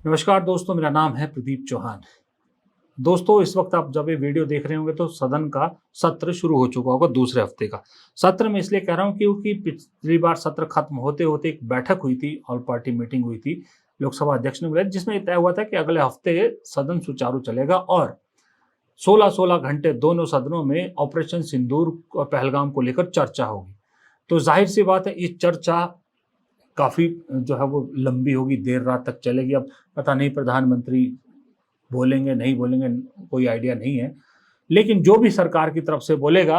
नमस्कार दोस्तों, मेरा नाम है प्रदीप चौहान। दोस्तों, इस वक्त आप जब ये वीडियो देख रहे होंगे तो सदन का सत्र शुरू हो चुका होगा, दूसरे हफ्ते का। सत्र में इसलिए कह रहा हूँ क्योंकि पिछली बार सत्र खत्म होते होते एक बैठक हुई थी, ऑल पार्टी मीटिंग हुई थी लोकसभा अध्यक्ष ने बुलाई, जिसमें तय हुआ था कि अगले हफ्ते सदन सुचारू चलेगा और 16-16 घंटे दोनों सदनों में ऑपरेशन सिंदूर और पहलगाम को लेकर चर्चा होगी। तो जाहिर सी बात है, ये चर्चा काफ़ी जो है वो लंबी होगी, देर रात तक चलेगी। अब पता नहीं प्रधानमंत्री बोलेंगे, नहीं बोलेंगे, कोई आइडिया नहीं है। लेकिन जो भी सरकार की तरफ से बोलेगा,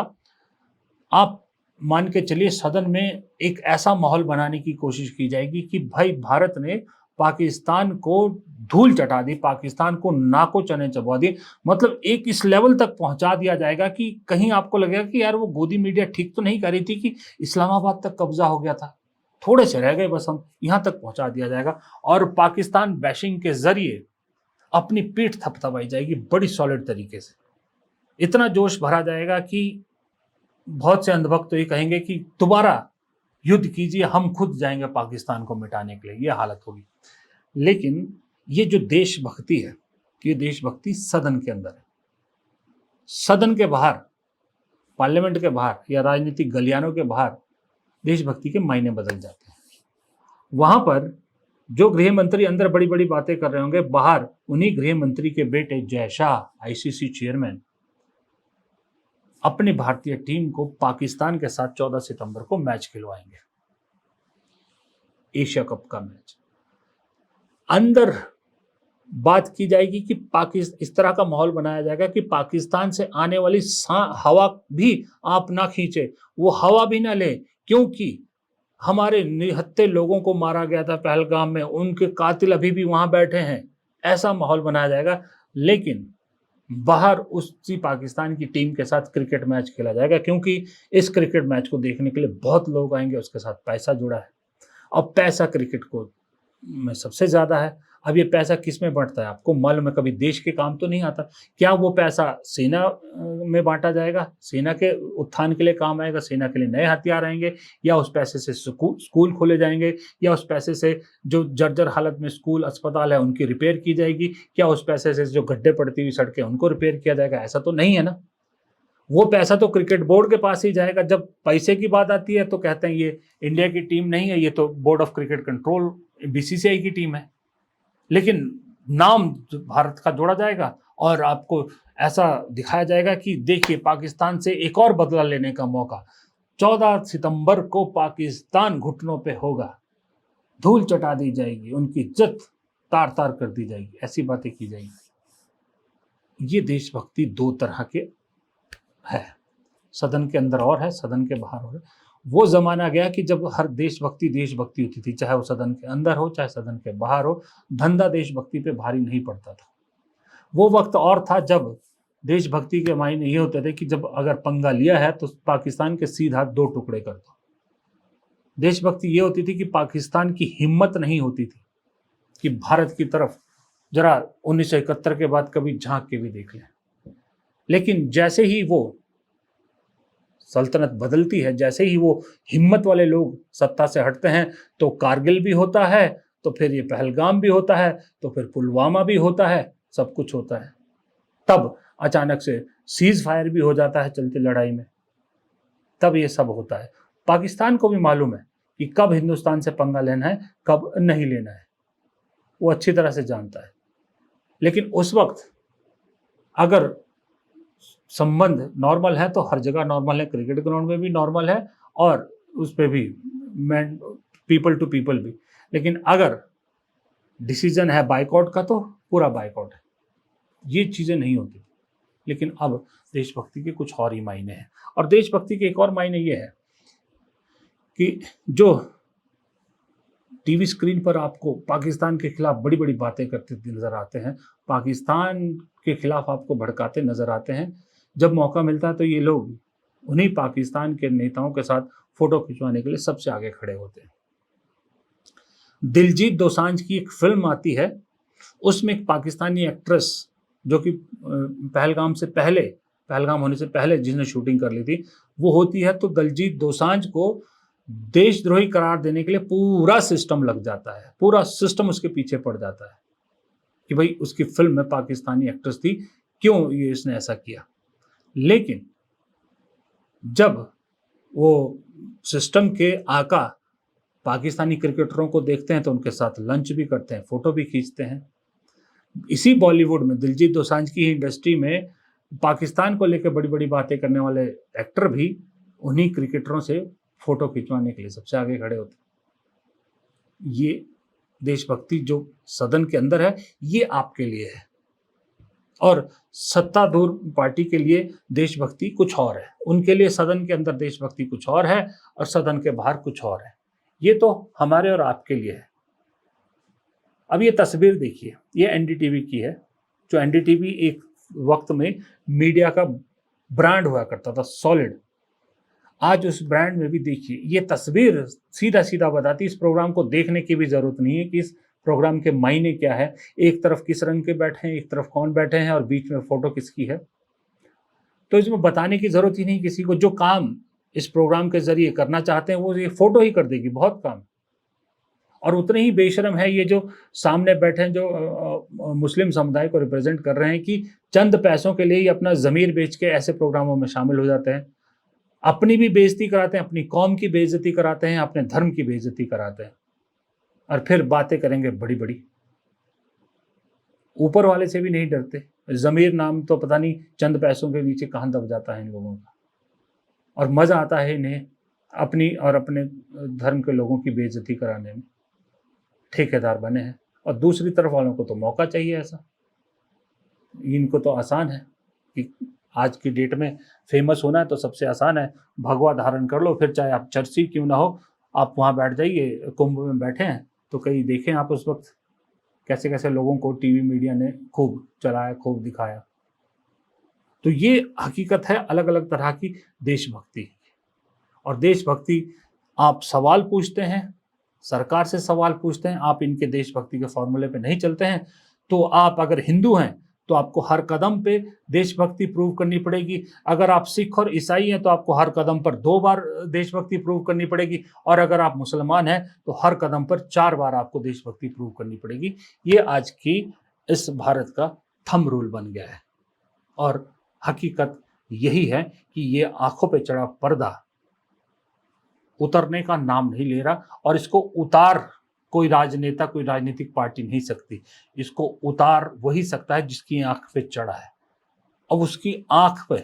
आप मान के चलिए सदन में एक ऐसा माहौल बनाने की कोशिश की जाएगी कि भाई भारत ने पाकिस्तान को धूल चटा दी, पाकिस्तान को नाको चने चबा दिए। मतलब एक इस लेवल तक पहुंचा दिया जाएगा कि कहीं आपको लगेगा कि यार वो गोदी मीडिया ठीक तो नहीं कर रही थी कि इस्लामाबाद तक कब्जा हो गया था, थोड़े से रह गए बस, हम यहाँ तक पहुंचा दिया जाएगा। और पाकिस्तान बैशिंग के जरिए अपनी पीठ थपथपाई जाएगी बड़ी सॉलिड तरीके से। इतना जोश भरा जाएगा कि बहुत से अंधभक्त तो ये कहेंगे कि दोबारा युद्ध कीजिए, हम खुद जाएंगे पाकिस्तान को मिटाने के लिए, ये हालत होगी। लेकिन ये जो देशभक्ति है, ये देशभक्ति सदन के अंदर है। सदन के बाहर, पार्लियामेंट के बाहर या राजनीतिक गलियानों के बाहर देशभक्ति के मायने बदल जाते हैं। वहां पर जो गृह मंत्री अंदर बड़ी बड़ी बातें कर रहे होंगे, बाहर उन्हीं गृह मंत्री के बेटे जय शाह, आईसीसी चेयरमैन, अपनी भारतीय टीम को पाकिस्तान के साथ 14 सितंबर को मैच खिलवाएंगे, एशिया कप का मैच। अंदर बात की जाएगी कि पाकिस्तान, इस तरह का माहौल बनाया जाएगा कि पाकिस्तान से आने वाली हवा भी आप ना खींचे, वो हवा भी ना ले, क्योंकि हमारे निहत्थे लोगों को मारा गया था पहलगाम में, उनके कातिल अभी भी वहां बैठे हैं, ऐसा माहौल बनाया जाएगा। लेकिन बाहर उसी पाकिस्तान की टीम के साथ क्रिकेट मैच खेला जाएगा, क्योंकि इस क्रिकेट मैच को देखने के लिए बहुत लोग आएंगे, उसके साथ पैसा जुड़ा है। अब पैसा क्रिकेट को में सबसे ज़्यादा है। अब ये पैसा किस में बढ़ता है आपको मालूम है? कभी देश के काम तो नहीं आता। क्या वो पैसा सेना में बांटा जाएगा, सेना के उत्थान के लिए काम आएगा, सेना के लिए नए हथियार आएंगे, या उस पैसे से स्कूल खोले जाएंगे, या उस पैसे से जो जर्जर हालत में स्कूल अस्पताल है उनकी रिपेयर की जाएगी, क्या उस पैसे से जो गड्ढे पड़ती हुई सड़कें उनको रिपेयर किया जाएगा? ऐसा तो नहीं है ना। वो पैसा तो क्रिकेट बोर्ड के पास ही जाएगा। जब पैसे की बात आती है तो कहते हैं ये इंडिया की टीम नहीं है, ये तो board of cricket control, BCCI की टीम है। लेकिन नाम भारत का जोड़ा जाएगा और आपको ऐसा दिखाया जाएगा कि देखिए पाकिस्तान से एक और बदला लेने का मौका। 14 सितंबर को पाकिस्तान घुटनों पे होगा, धूल चटा दी जाएगी, उनकी इज्जत तार तार कर दी जाएगी, ऐसी बातें की जाएंगी। ये देशभक्ति दो तरह के है, सदन के अंदर और है, सदन के बाहर और है। वो जमाना गया कि जब हर देशभक्ति देशभक्ति होती थी, चाहे वो सदन के अंदर हो चाहे सदन के बाहर हो, धंधा देशभक्ति पे भारी नहीं पड़ता था। वो वक्त और था जब देशभक्ति के मायने ये होते थे कि जब अगर पंगा लिया है तो पाकिस्तान के सीधा 2 टुकड़े कर दो। देशभक्ति ये होती थी कि पाकिस्तान की हिम्मत नहीं होती थी कि भारत की तरफ जरा 1971 के बाद कभी झांक के भी देख लें। लेकिन जैसे ही वो सल्तनत बदलती है, जैसे ही वो हिम्मत वाले लोग सत्ता से हटते हैं, तो कारगिल भी होता है, तो फिर ये पहलगाम भी होता है, तो फिर पुलवामा भी होता है, सब कुछ होता है। तब अचानक से सीज फायर भी हो जाता है चलती लड़ाई में, तब ये सब होता है। पाकिस्तान को भी मालूम है कि कब हिंदुस्तान से पंगा लेना है, कब नहीं लेना है, वो अच्छी तरह से जानता है। लेकिन उस वक्त अगर संबंध नॉर्मल है तो हर जगह नॉर्मल है, क्रिकेट ग्राउंड में भी नॉर्मल है और उस पर भी मैन पीपल टू पीपल भी। लेकिन अगर डिसीजन है बाइकआउट का तो पूरा बाइकआउट है, ये चीज़ें नहीं होती। लेकिन अब देशभक्ति के कुछ और ही मायने हैं, और देशभक्ति के एक और मायने ये है कि जो टीवी स्क्रीन पर आपको पाकिस्तान के खिलाफ बड़ी बड़ी बातें करते नजर आते हैं, पाकिस्तान के खिलाफ आपको भड़काते नजर आते हैं, जब मौका मिलता है तो ये लोग उन्हीं पाकिस्तान के नेताओं के साथ फोटो खिंचवाने के लिए सबसे आगे खड़े होते हैं। दिलजीत दोसांझ की एक फिल्म आती है, उसमें एक पाकिस्तानी एक्ट्रेस जो कि पहलगाम होने से पहले जिसने शूटिंग कर ली थी वो होती है, तो दिलजीत दोसांझ को देशद्रोही करार देने के लिए पूरा सिस्टम लग जाता है, पूरा सिस्टम उसके पीछे पड़ जाता है। कि भाई उसकी फिल्म में पाकिस्तानी एक्ट्रेस थी, क्यों ये इसने ऐसा किया। लेकिन जब वो सिस्टम के आका पाकिस्तानी क्रिकेटरों को देखते हैं तो उनके साथ लंच भी करते हैं, फोटो भी खींचते हैं। इसी बॉलीवुड में, दिलजीत दोसांझ की ही इंडस्ट्री में, पाकिस्तान को लेकर बड़ी बड़ी बातें करने वाले एक्टर भी उन्हीं क्रिकेटरों से फोटो खिंचवाने के लिए सबसे आगे खड़े होते हैं। ये देशभक्ति जो सदन के अंदर है, ये आपके लिए है, और सत्तारूढ़ पार्टी के लिए देशभक्ति कुछ और है। उनके लिए सदन के अंदर देशभक्ति कुछ और है और सदन के बाहर कुछ और है। ये तो हमारे और आपके लिए है। अब ये तस्वीर देखिए, ये एनडीटीवी की है, जो एनडीटीवी एक वक्त में मीडिया का ब्रांड हुआ करता था, सॉलिड। आज उस ब्रांड में भी देखिए, ये तस्वीर सीधा सीधा बताती है, इस प्रोग्राम को देखने की भी जरूरत नहीं है कि इस प्रोग्राम के मायने क्या है, एक तरफ किस रंग के बैठे हैं, एक तरफ कौन बैठे हैं और बीच में फोटो किसकी है। तो इसमें बताने की जरूरत ही नहीं किसी को। जो काम इस प्रोग्राम के जरिए करना चाहते हैं वो ये फोटो ही कर देगी, बहुत काम। और उतने ही बेशरम है ये जो सामने बैठे हैं, जो मुस्लिम समुदाय को रिप्रेजेंट कर रहे हैं, कि चंद पैसों के लिए ही अपना ज़मीर बेच के ऐसे प्रोग्रामों में शामिल हो जाते हैं। अपनी भी बेइज्जती कराते हैं, अपनी कौम की बेइज्जती कराते हैं, अपने धर्म की बेइज्जती कराते हैं, और फिर बातें करेंगे बड़ी बड़ी। ऊपर वाले से भी नहीं डरते। ज़मीर नाम तो पता नहीं चंद पैसों के नीचे कहाँ दब जाता है इन लोगों का, और मज़ा आता है इन्हें अपनी और अपने धर्म के लोगों की बेइज्जती कराने में। ठेकेदार बने हैं। और दूसरी तरफ वालों को तो मौका चाहिए ऐसा। इनको तो आसान है कि आज की डेट में फेमस होना है तो सबसे आसान है, भगवा धारण कर लो, फिर चाहे आप चर्ची क्यों ना हो, आप वहाँ बैठ जाइए। कुंभ में बैठे हैं तो कहीं देखें आप उस वक्त कैसे कैसे लोगों को टीवी मीडिया ने खूब चलाया, खूब दिखाया। तो ये हकीकत है अलग अलग तरह की देशभक्ति। और देशभक्ति, आप सवाल पूछते हैं, सरकार से सवाल पूछते हैं, आप इनके देशभक्ति के फॉर्मूले पे नहीं चलते हैं, तो आप अगर हिंदू हैं तो आपको हर कदम पे देशभक्ति प्रूव करनी पड़ेगी। अगर आप सिख और ईसाई हैं तो आपको हर कदम पर 2 बार देशभक्ति प्रूव करनी पड़ेगी। और अगर आप मुसलमान हैं तो हर कदम पर 4 बार आपको देशभक्ति प्रूव करनी पड़ेगी। ये आज की इस भारत का थंब रूल बन गया है। और हकीकत यही है कि ये आंखों पे चढ़ा पर्दा उतरने का नाम नहीं ले रहा, और इसको उतार कोई राजनेता, कोई राजनीतिक पार्टी नहीं सकती। इसको उतार वही सकता है जिसकी आंख पे चढ़ा है। अब उसकी आंख पे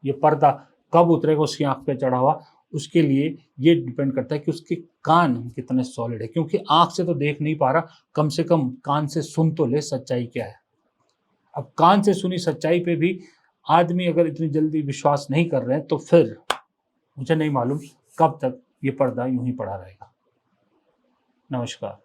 ये पर्दा कब उतरेगा, उसकी आंख पे चढ़ा हुआ, उसके लिए ये डिपेंड करता है कि उसके कान कितने सॉलिड है। क्योंकि आंख से तो देख नहीं पा रहा, कम से कम कान से सुन तो ले सच्चाई क्या है। अब कान से सुनी सच्चाई पे भी आदमी अगर इतनी जल्दी विश्वास नहीं कर रहे हैं तो फिर मुझे नहीं मालूम कब तक ये पर्दा यूं ही पड़ा रहेगा। नमस्कार।